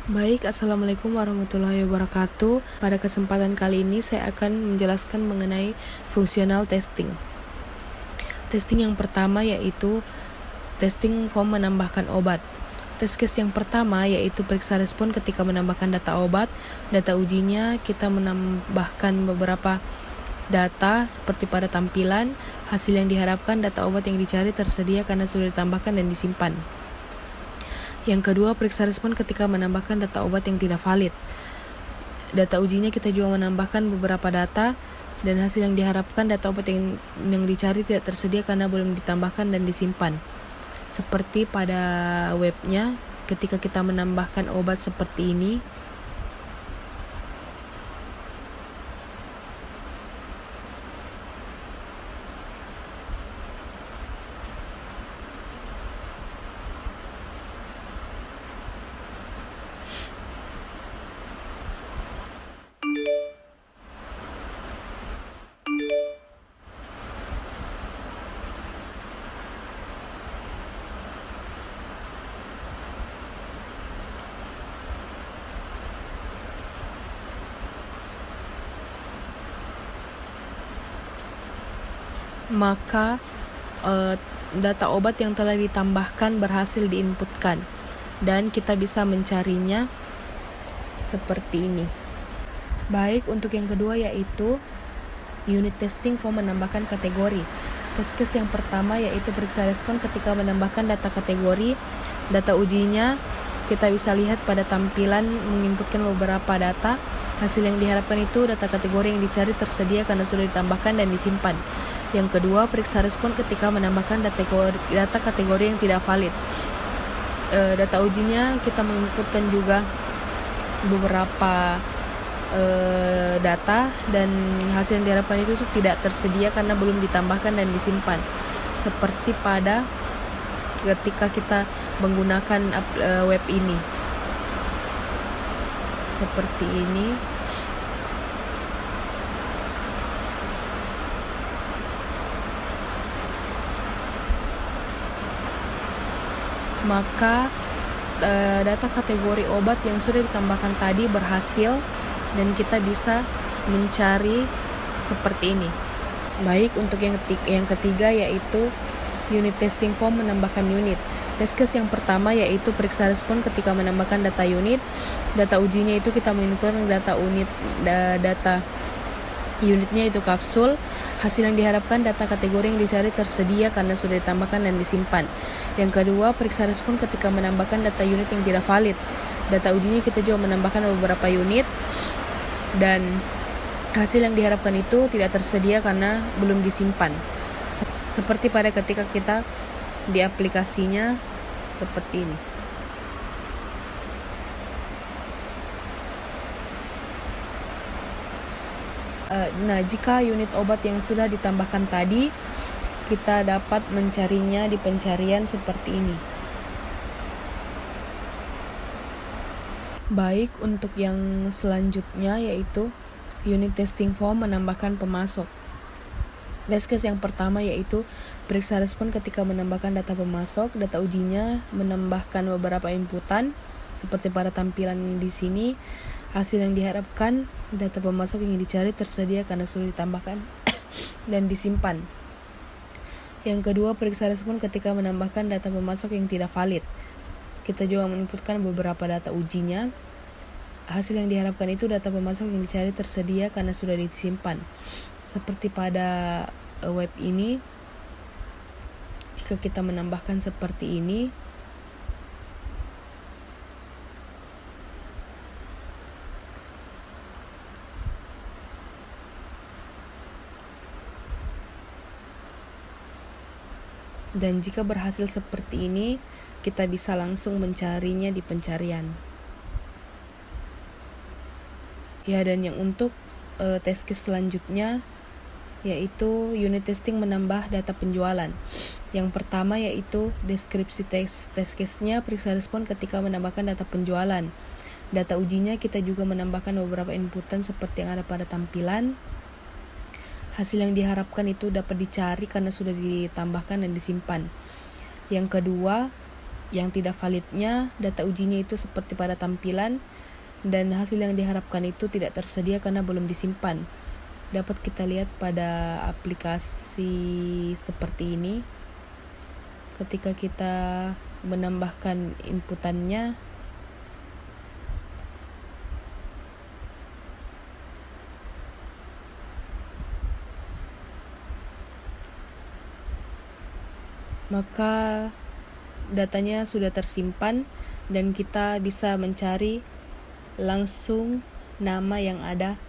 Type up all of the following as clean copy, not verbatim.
Baik, Assalamualaikum warahmatullahi wabarakatuh. Pada kesempatan kali ini saya akan menjelaskan mengenai fungsional testing. Testing yang pertama yaitu testing form menambahkan obat. Test case yang pertama yaitu periksa respon ketika menambahkan data obat. Data ujinya kita menambahkan beberapa data seperti pada tampilan. Hasil yang diharapkan data obat yang dicari tersedia karena sudah ditambahkan dan disimpan. Yang kedua, periksa respon ketika menambahkan data obat yang tidak valid. Data ujinya kita juga menambahkan beberapa data dan hasil yang diharapkan data obat yang dicari tidak tersedia karena belum ditambahkan dan disimpan. Seperti pada webnya, ketika kita menambahkan obat seperti ini, maka data obat yang telah ditambahkan berhasil diinputkan dan kita bisa mencarinya seperti ini. Baik, untuk yang kedua yaitu unit testing form menambahkan kategori. Test case yang pertama yaitu periksa respon ketika menambahkan data kategori. Data ujinya kita bisa lihat pada tampilan menginputkan beberapa data. Hasil yang diharapkan itu data kategori yang dicari tersedia karena sudah ditambahkan dan disimpan. Yang kedua, periksa respon ketika menambahkan data kategori yang tidak valid. Data ujinya kita menginputkan juga beberapa data dan hasil yang diharapkan itu tidak tersedia karena belum ditambahkan dan disimpan. Seperti pada ketika kita menggunakan web ini. Seperti ini. Maka data kategori obat yang sudah ditambahkan tadi berhasil dan kita bisa mencari seperti ini. Baik, untuk yang ketiga yaitu unit testing form menambahkan unit. Test case yang pertama yaitu periksa respon ketika menambahkan data unit. Data ujinya itu kita menginputkan data unitnya itu kapsul. Hasil yang diharapkan data kategori yang dicari tersedia karena sudah ditambahkan dan disimpan. Yang kedua, periksa respon ketika menambahkan data unit yang tidak valid. Data ujinya kita juga menambahkan beberapa unit dan hasil yang diharapkan itu tidak tersedia karena belum disimpan. Seperti pada ketika kita di aplikasinya seperti ini. Nah, jika unit obat yang sudah ditambahkan tadi, kita dapat mencarinya di pencarian seperti ini. Baik, untuk yang selanjutnya yaitu unit testing form menambahkan pemasok. Test case yang pertama yaitu periksa respon ketika menambahkan data pemasok. Data ujinya menambahkan beberapa inputan seperti pada tampilan di sini. Hasil yang diharapkan data pemasok yang dicari tersedia karena sudah ditambahkan dan disimpan. Yang kedua, periksa respon ketika menambahkan data pemasok yang tidak valid. Kita juga menginputkan beberapa data ujinya. Hasil yang diharapkan itu data pemasok yang dicari tersedia karena sudah disimpan. Seperti pada web ini, jika kita menambahkan seperti ini, dan jika berhasil seperti ini, kita bisa langsung mencarinya di pencarian. Ya, dan yang untuk test case selanjutnya yaitu unit testing menambah data penjualan. Yang pertama yaitu deskripsi test case-nya, periksa respon ketika menambahkan data penjualan. Data ujinya kita juga menambahkan beberapa inputan seperti yang ada pada tampilan. Hasil yang diharapkan itu dapat dicari karena sudah ditambahkan dan disimpan. Yang kedua, Yang tidak validnya, data ujinya itu seperti pada tampilan, dan hasil yang diharapkan itu tidak tersedia karena belum disimpan. Dapat kita lihat pada aplikasi seperti ini. Ketika kita menambahkan inputannya, maka datanya sudah tersimpan dan kita bisa mencari langsung nama yang ada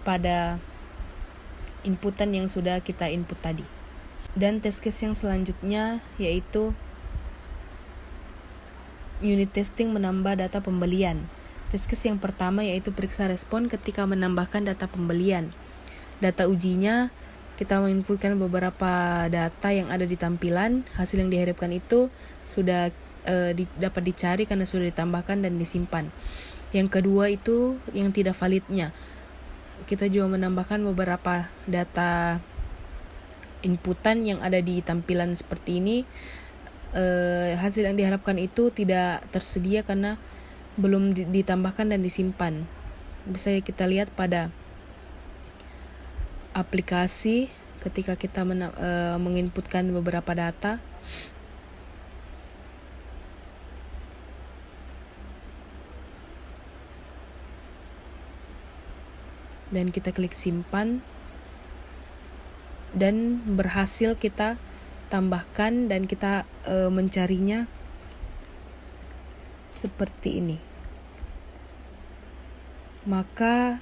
pada inputan yang sudah kita input tadi. Dan test case yang selanjutnya yaitu unit testing menambah data pembelian. Test case yang pertama yaitu periksa respon ketika menambahkan data pembelian. Data ujinya, kita menginputkan beberapa data yang ada di tampilan. Hasil yang diharapkan itu sudah dapat dicari karena sudah ditambahkan dan disimpan. Yang kedua itu yang tidak validnya. Kita juga menambahkan beberapa data inputan yang ada di tampilan seperti ini. Hasil yang diharapkan itu tidak tersedia karena belum ditambahkan dan disimpan. Bisa kita lihat pada aplikasi ketika kita menginputkan beberapa data. Dan kita klik simpan, dan berhasil kita tambahkan dan kita mencarinya seperti ini. Maka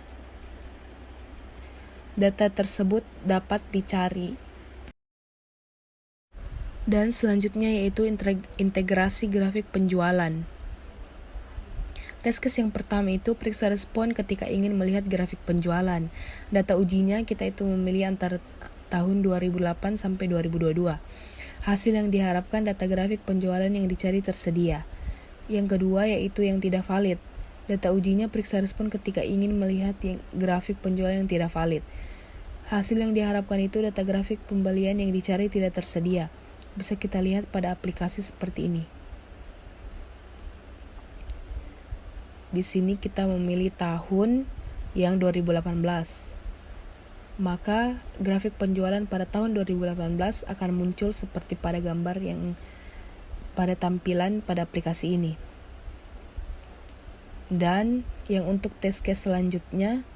data tersebut dapat dicari. Dan selanjutnya yaitu integrasi grafik penjualan. Test case yang pertama itu periksa respon ketika ingin melihat grafik penjualan. Data ujinya kita itu memilih antara tahun 2008 sampai 2022. Hasil yang diharapkan data grafik penjualan yang dicari tersedia. Yang kedua yaitu yang tidak valid. Data ujinya periksa respon ketika ingin melihat grafik penjualan yang tidak valid. Hasil yang diharapkan itu data grafik pembelian yang dicari tidak tersedia. Bisa kita lihat pada aplikasi seperti ini. Di sini kita memilih tahun yang 2018. Maka grafik penjualan pada tahun 2018 akan muncul seperti pada gambar yang pada tampilan pada aplikasi ini. Dan yang untuk test case selanjutnya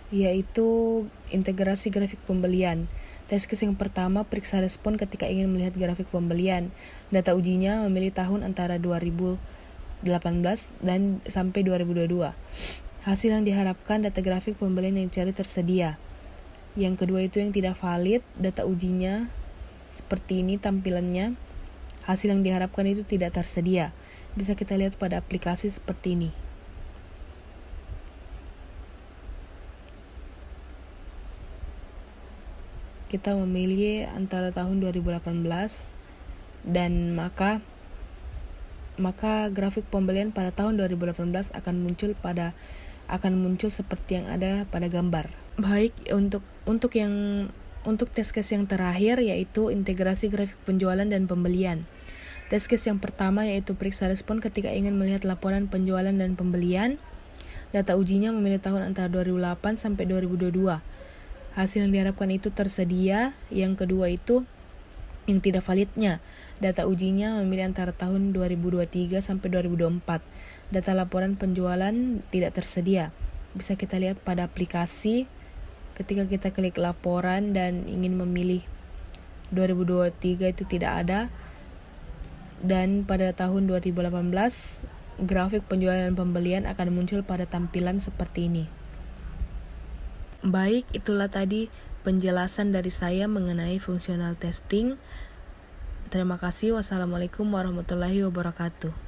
yaitu integrasi grafik pembelian. Test case yang pertama periksa respon ketika ingin melihat grafik pembelian. Data ujinya memilih tahun antara 2018 dan sampai 2022. Hasil yang diharapkan data grafik pembelian yang dicari tersedia. Yang kedua itu yang tidak valid, data ujinya seperti ini tampilannya. Hasil yang diharapkan itu tidak tersedia. Bisa kita lihat pada aplikasi seperti ini. Kita memilih antara tahun 2018 dan maka grafik pembelian pada tahun 2018 akan muncul seperti yang ada pada gambar. Baik, untuk test case yang terakhir yaitu integrasi grafik penjualan dan pembelian. Test case yang pertama yaitu periksa respon ketika ingin melihat laporan penjualan dan pembelian. Data ujinya memilih tahun antara 2008 sampai 2022. Hasil yang diharapkan itu tersedia. Yang kedua itu yang tidak validnya. Data ujinya memilih antara tahun 2023 sampai 2024. Data laporan penjualan tidak tersedia. Bisa kita lihat pada aplikasi ketika kita klik laporan dan ingin memilih 2023 itu tidak ada. Dan pada tahun 2018 grafik penjualan dan pembelian akan muncul pada tampilan seperti ini. Baik, itulah tadi penjelasan dari saya mengenai fungsional testing. Terima kasih. Wassalamualaikum warahmatullahi wabarakatuh.